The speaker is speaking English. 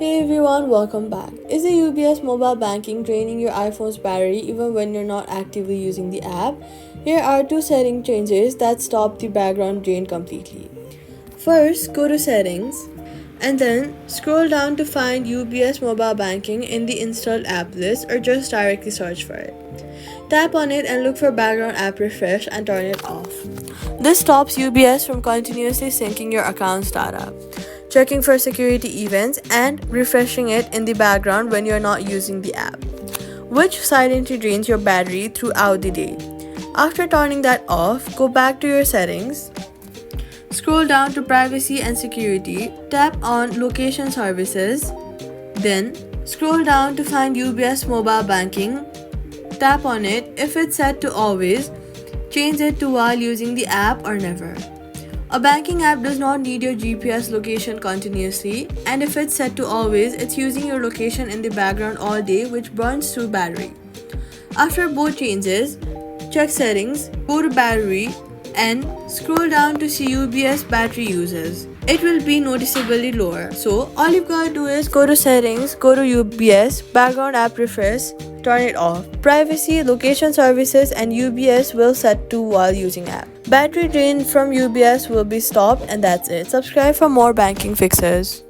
Hey everyone, welcome back. Is the UBS Mobile Banking draining your iPhone's battery even when you're not actively using the app? Here are two setting changes that stop the background drain completely. First, go to Settings and then scroll down to find UBS Mobile Banking in the installed app list or just directly search for it. Tap on it and look for background app refresh and turn it off. This stops UBS from continuously syncing your account's data, checking for security events, and refreshing it in the background when you're not using the app, which silently drains your battery throughout the day. After turning that off, go back to your settings, scroll down to Privacy and Security, tap on Location Services, then scroll down to find UBS Mobile Banking, tap on it. If it's set to Always, change it to while using the app or never. A banking app does not need your GPS location continuously, and if it's set to Always, it's using your location in the background all day, which burns through battery. After both changes, check Settings, go to Battery, and scroll down to see UBS battery uses. It will be noticeably lower. So all you've got to do is go to Settings, go to UBS, background app refresh, turn it off. Privacy, Location Services, and UBS will set to while using app. Battery drain from UBS will be stopped, and that's it. Subscribe for more banking fixes.